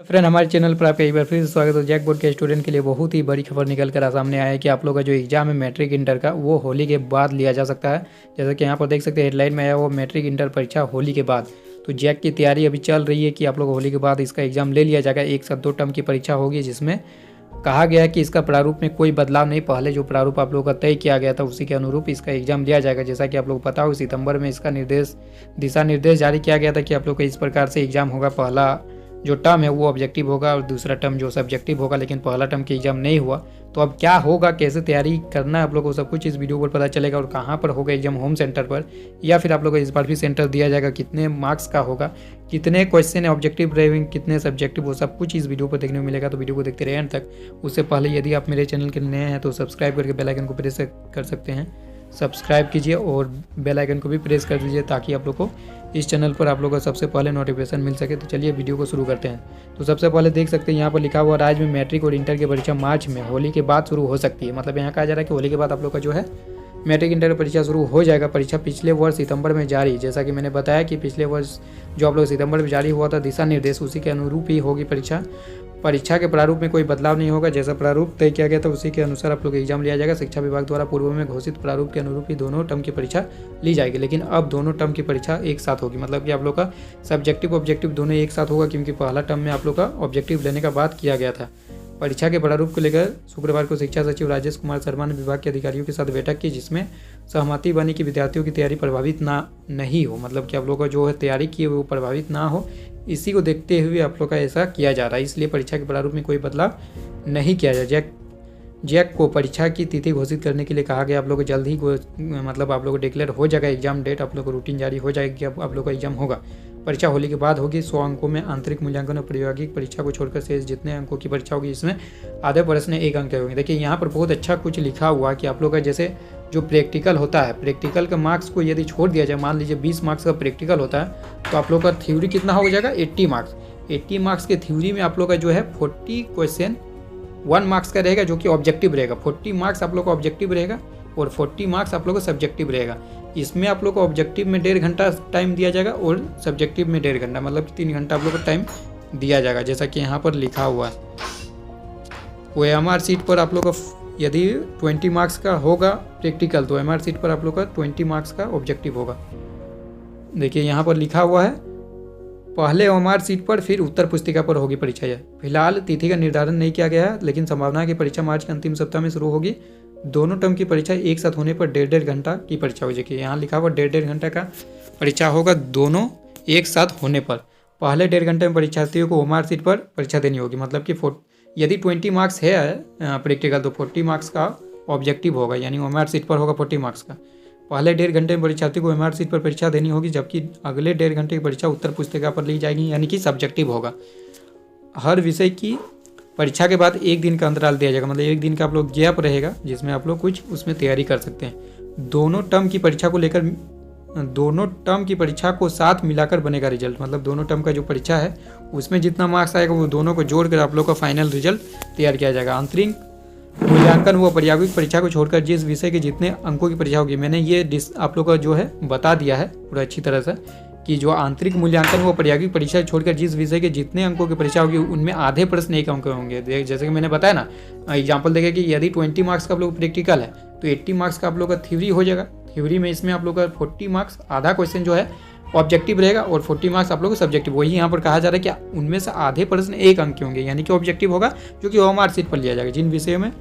Friend, हमारे channel पर आपका एक बार फिर से स्वागत है। जैक बोर्ड के स्टूडेंट के लिए बहुत ही बड़ी खबर निकल कर सामने आया है कि आप लोग का जो एग्जाम है मैट्रिक इंटर का, वो होली के बाद लिया जा सकता है। जैसा कि यहाँ पर देख सकते हैं हेडलाइन में आया, वो मैट्रिक इंटर परीक्षा होली के बाद। तो जैक की तैयारी अभी चल रही है कि आप लोग होली के बाद इसका एग्जाम ले लिया जाएगा। एक साथ 2 टर्म की परीक्षा होगी, जिसमें कहा गया है कि इसका प्रारूप में कोई बदलाव नहीं, पहले जो प्रारूप आप लोगों का तय किया गया था उसी के अनुरूप इसका एग्जाम लिया जाएगा। जैसा कि आप लोग को पता हो, सितंबर में इसका दिशा निर्देश जारी किया गया था कि आप लोग का इस प्रकार से एग्जाम होगा। पहला जो टर्म है वो ऑब्जेक्टिव होगा और दूसरा टर्म जो सब्जेक्टिव होगा, लेकिन पहला टर्म की एग्जाम नहीं हुआ। तो अब क्या होगा, कैसे तैयारी करना है आप लोगों को, सब कुछ इस वीडियो पर पता चलेगा। और कहाँ पर होगा एग्जाम, होम सेंटर पर या फिर आप लोगों को इस बार भी सेंटर दिया जाएगा, कितने मार्क्स का होगा, कितने क्वेश्चन ऑब्जेक्टिव रहेंगे, कितने सब्जेक्टिव, वो सब कुछ इस वीडियो पर देखने को मिलेगा। तो वीडियो को देखते रहे एंड तक। उससे पहले यदि आप मेरे चैनल के नए हैं तो सब्सक्राइब करके बेल आइकन को प्रेस कर सकते हैं। सब्सक्राइब कीजिए और बेल आइकन को भी प्रेस कर दीजिए, ताकि आप लोग को इस चैनल पर आप लोगों को सबसे पहले नोटिफिकेशन मिल सके। तो चलिए वीडियो को शुरू करते हैं। तो सबसे पहले देख सकते हैं यहाँ पर लिखा हुआ, राज्य में मैट्रिक और इंटर की परीक्षा मार्च में होली के बाद शुरू हो सकती है। मतलब यहाँ कहा जा रहा है कि होली के बाद आप लोग का जो है मैट्रिक इंटर की परीक्षा शुरू हो जाएगा। परीक्षा पिछले वर्ष सितंबर में जारी, जैसा कि मैंने बताया कि पिछले वर्ष जो आप लोग सितंबर में जारी हुआ था दिशा निर्देश, उसी के अनुरूप ही होगी परीक्षा। परीक्षा के प्रारूप में कोई बदलाव नहीं होगा, जैसा प्रारूप तय किया गया था उसी के अनुसार आप लोग एग्जाम लिया जाएगा। शिक्षा विभाग द्वारा पूर्व में घोषित प्रारूप के अनुरूप ही दोनों टर्म की परीक्षा ली जाएगी। लेकिन अब दोनों टर्म की परीक्षा एक साथ होगी, मतलब कि आप लोग का सब्जेक्टिव ऑब्जेक्टिव दोनों एक साथ होगा, क्योंकि पहला टर्म में आप लोग का ऑब्जेक्टिव लेने का बात किया गया था। परीक्षा के प्रारूप को लेकर शुक्रवार को शिक्षा सचिव राजेश कुमार शर्मा ने विभाग के अधिकारियों के साथ बैठक की, जिसमें सहमति बनी कि विद्यार्थियों की तैयारी प्रभावित नहीं हो, मतलब कि आप लोग का जो है तैयारी की वो प्रभावित ना हो। इसी को देखते हुए आप लोग का ऐसा किया जा रहा है, इसलिए परीक्षा के प्रारूप में कोई बदलाव नहीं किया जाए। जैक को परीक्षा की तिथि घोषित करने के लिए कहा गया। आप लोग को जल्द ही मतलब आप लोग को डिक्लेयर हो जाएगा एग्जाम डेट, आप लोग को रूटीन जारी हो जाएगी कि अब आप लोग का एग्जाम होगा। परीक्षा होली के बाद होगी। 100 अंकों में आंतरिक मूल्यांकन और प्रायोगिक परीक्षा को छोड़कर शेष जितने अंकों की परीक्षा होगी, इसमें आधे प्रश्न 1 अंक के होंगे। देखिए यहाँ पर बहुत अच्छा कुछ लिखा हुआ कि आप लोग का जैसे जो प्रैक्टिकल होता है, प्रैक्टिकल का मार्क्स को यदि छोड़ दिया जाए, मान लीजिए 20 मार्क्स का प्रैक्टिकल होता है, तो आप लोग का थ्योरी कितना हो जाएगा, 80 मार्क्स। 80 मार्क्स के थ्योरी में आप लोग का जो है 40 क्वेश्चन 1 मार्क्स का रहेगा, जो कि ऑब्जेक्टिव रहेगा। 40 मार्क्स आप लोग का ऑब्जेक्टिव रहेगा और 40 मार्क्स आप लोग का सब्जेक्टिव रहेगा। इसमें आप लोग को ऑब्जेक्टिव में 1.5 घंटा टाइम दिया जाएगा और सब्जेक्टिव में 1.5 घंटा, मतलब 3 घंटा आप लोग को टाइम दिया जाएगा, जैसा कि यहाँ पर लिखा हुआ है। OMR सीट पर आप लोग का यदि 20 मार्क्स का होगा प्रैक्टिकल, तो OMR सीट पर आप लोग का 20 मार्क्स का ऑब्जेक्टिव होगा। देखिए यहाँ पर लिखा हुआ है, पहले OMR सीट पर फिर उत्तर पुस्तिका पर होगी परीक्षा। फिलहाल तिथि का निर्धारण नहीं किया गया है, लेकिन संभावना है कि परीक्षा मार्च के अंतिम सप्ताह में शुरू होगी। दोनों टर्म की परीक्षा एक साथ होने पर 1.5 घंटा की परीक्षा हो जाएगी। यहाँ लिखा हुआ 1.5 घंटा का परीक्षा होगा, दोनों एक साथ होने पर। पहले 1.5 घंटे में परीक्षार्थियों को OMR सीट पर परीक्षा देनी होगी, मतलब कि यदि 20 मार्क्स है प्रैक्टिकल, तो 40 मार्क्स का ऑब्जेक्टिव होगा, यानी OMR सीट पर होगा 40 मार्क्स का। पहले 1.5 घंटे में परीक्षार्थी को OMR सीट पर परीक्षा देनी होगी, जबकि अगले 1.5 घंटे की परीक्षा उत्तर पुस्तिका पर ली जाएगी, यानी कि सब्जेक्टिव होगा। हर विषय की परीक्षा के बाद 1 दिन का अंतराल दिया जाएगा, मतलब 1 दिन का आप लोग गैप रहेगा, जिसमें आप लोग कुछ उसमें तैयारी कर सकते हैं। दोनों टर्म की परीक्षा को लेकर, दोनों टर्म की परीक्षा को साथ मिलाकर बनेगा रिजल्ट, मतलब दोनों टर्म का जो परीक्षा है उसमें जितना मार्क्स आएगा वो दोनों को जोड़कर आप लोग का फाइनल रिजल्ट तैयार किया जाएगा। आंतरिक मूल्यांकन व प्रायोगिक परीक्षा को छोड़कर जिस विषय के जितने अंकों की परीक्षा होगी, मैंने ये आप लोग का जो है बता दिया है पूरा अच्छी तरह से, कि जो आंतरिक मूल्यांकन व प्रायोगिक परीक्षा छोड़कर जिस विषय के जितने अंकों की परीक्षा होगी उनमें आधे प्रश्न 1 अंक होंगे। जैसे कि मैंने बताया ना, एग्जाम्पल देखें कि यदि 20 मार्क्स का आप लोग प्रैक्टिकल है, तो 80 मार्क्स का आप लोग का थ्योरी हो जाएगा। थ्योरी में इसमें आप लोग का 40 मार्क्स, आधा क्वेश्चन जो है ऑब्जेक्टिव रहेगा और 40 मार्क्स आप लोग को सब्जेक्टिव। वही यहाँ पर कहा जा रहा है कि उनमें से आधे प्रश्न 1 अंक के होंगे, यानी कि ऑब्जेक्टिव होगा, जो कि OMR सीट पर लिया जाएगा। जिन विषयों में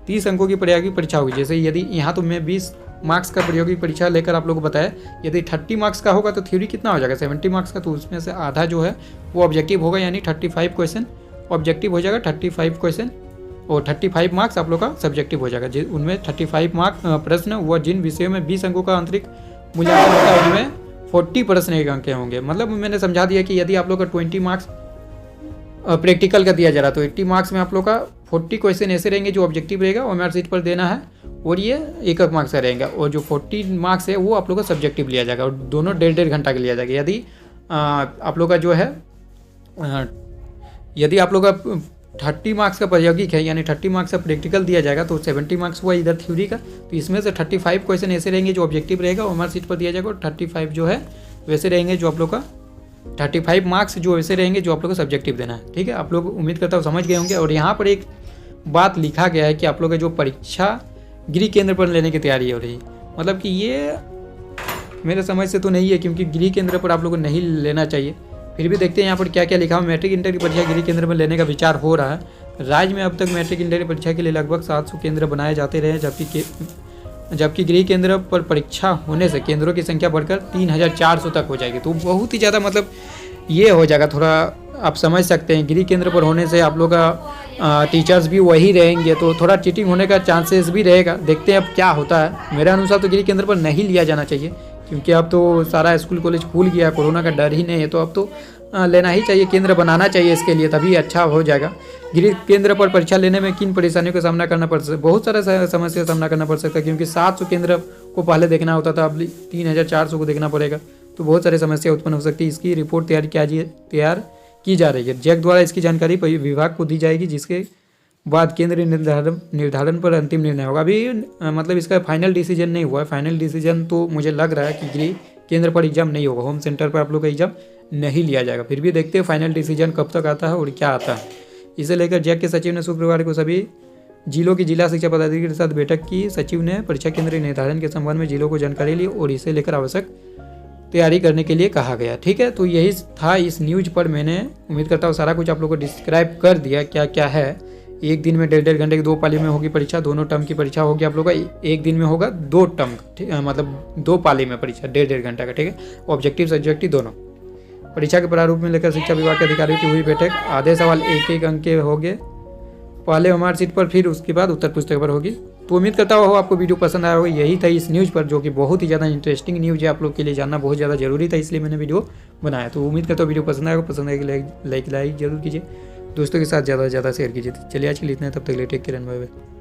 30 अंकों की प्रायोगिक परीक्षा होगी, जैसे यदि यहाँ तो मैं 20 मार्क्स का प्रायोगिक परीक्षा लेकर आप लोग को बताया, यदि 30 मार्क्स का होगा तो थ्योरी कितना हो जाएगा, 70 मार्क्स का, तो उसमें से आधा जो है वो ऑब्जेक्टिव होगा, यानी 35 क्वेश्चन ऑब्जेक्टिव हो जाएगा, 35 क्वेश्चन और 35 मार्क्स आप लोग का सब्जेक्टिव हो जाएगा। उनमें 35 मार्क्स प्रश्न, व जिन विषयों में 20 अंकों का आंतरिक मूल्यांकन होता है उनमें 40 प्रश्न 1 अंक के होंगे। मतलब मैंने समझा दिया कि यदि आप लोग का 20 मार्क्स प्रैक्टिकल का दिया जा रहा है, तो 80 मार्क्स में आप लोग का 40 क्वेश्चन ऐसे रहेंगे जो ऑब्जेक्टिव रहेगा, OMR सीट पर देना है, और ये 1 मार्क्स का रहेगा, और जो 40 मार्क्स है वो आप लोग का सब्जेक्टिव लिया जाएगा, और दोनों 1.5 घंटा का लिया जाएगा। यदि आप लोग का जो है यदि आप लोग का 30 मार्क्स का प्रायोगिक है, यानी 30 मार्क्स का प्रैक्टिकल दिया जाएगा, तो 70 मार्क्स हुआ इधर थ्योरी का, तो इसमें से 35 क्वेश्चन ऐसे रहेंगे जो ऑब्जेक्टिव रहेगा, OMR सीट पर दिया जाएगा, और 35 जो है वैसे रहेंगे जो आप लोग का 35 मार्क्स जो ऐसे रहेंगे जो आप लोग को सब्जेक्टिव देना है। ठीक है, आप लोग उम्मीद करता हूँ समझ गए होंगे। और यहाँ पर एक बात लिखा गया है कि आप लोग का जो परीक्षा गृह केंद्र पर लेने की तैयारी हो रही है, मतलब कि ये मेरे समझ से तो नहीं है, क्योंकि गृह केंद्र पर आप लोग को नहीं लेना चाहिए। फिर भी देखते हैं यहाँ पर क्या क्या लिखा है। मैट्रिक इंटर की परीक्षा गृह केंद्र में लेने का विचार हो रहा है। राज्य में अब तक मैट्रिक इंटर की परीक्षा के लिए लगभग 700 केंद्र बनाए जाते रहे, जबकि गृह केंद्र पर परीक्षा होने से केंद्रों की संख्या बढ़कर 3400 तक हो जाएगी। तो बहुत ही ज़्यादा मतलब ये हो जाएगा, थोड़ा आप समझ सकते हैं। गृह केंद्र पर होने से आप लोग का टीचर्स भी वही रहेंगे, तो थोड़ा चीटिंग होने का चांसेस भी रहेगा। देखते हैं अब क्या होता है। मेरे अनुसार तो गृह केंद्र पर नहीं लिया जाना चाहिए, क्योंकि अब तो सारा स्कूल कॉलेज खुल गया, कोरोना का डर ही नहीं है, तो अब तो लेना ही चाहिए, केंद्र बनाना चाहिए इसके लिए, तभी अच्छा हो जाएगा। गृह केंद्र पर परीक्षा लेने में किन परेशानियों का सामना करना पड़ सकता है? बहुत सारा समस्या का सामना करना पड़ सकता है, क्योंकि 700 केंद्र को पहले देखना होता था, अब 3400 को देखना पड़ेगा, तो बहुत सारी समस्या उत्पन्न हो सकती है। इसकी रिपोर्ट तैयार की जा रही है। जैक द्वारा इसकी जानकारी विभाग को दी जाएगी, जिसके बाद केंद्र निर्धारण पर अंतिम निर्णय होगा। अभी मतलब इसका फाइनल डिसीजन नहीं हुआ है। फाइनल डिसीजन तो मुझे लग रहा है कि गृह केंद्र पर एग्जाम नहीं होगा, होम सेंटर पर आप लोग का एग्जाम नहीं लिया जाएगा। फिर भी देखते हैं फाइनल डिसीजन कब तक आता है और क्या आता है। इसे लेकर जैक के सचिव ने शुक्रवार को सभी जिलों की जिला शिक्षा पदाधिकारी के साथ बैठक की। सचिव ने परीक्षा केंद्र निर्धारण के संबंध में जिलों को जानकारी ली और इसे लेकर आवश्यक तैयारी करने के लिए कहा गया। ठीक है, तो यही था इस न्यूज पर। मैंने उम्मीद करता हूँ सारा कुछ आप लोग को डिस्क्राइब कर दिया क्या क्या है। एक दिन में 1.5 घंटे की 2 पाली में होगी परीक्षा, दोनों टर्म की परीक्षा होगी आप लोग का। एक दिन में होगा 2 टर्म, मतलब 2 पाली में परीक्षा 1.5 घंटा का। ठीक है, ऑब्जेक्टिव सब्जेक्टिव दोनों। परीक्षा के प्रारूप में लेकर शिक्षा विभाग के अधिकारियों की हुई बैठक। आधे सवाल 1-1 अंक के होंगे, पहले हमार सीट पर, फिर उसके बाद उत्तर पुस्तिका पर होगी। तो उम्मीद करता हूँ आपको वीडियो पसंद आया होगा। यही था इस न्यूज़ पर, जो कि बहुत ही ज़्यादा इंटरेस्टिंग न्यूज़ है, आप लोग के लिए जानना बहुत ज़्यादा जरूरी था, इसलिए मैंने वीडियो बनाया। तो उम्मीद करता हूँ वीडियो पसंद आएगा। पसंद आएगा लाइक जरूर कीजिए, दोस्तों के साथ ज़्यादा से ज़्यादा शेयर कीजिए। चलिए आज के लिए इतना, तब तक के लिए take care and bye bye.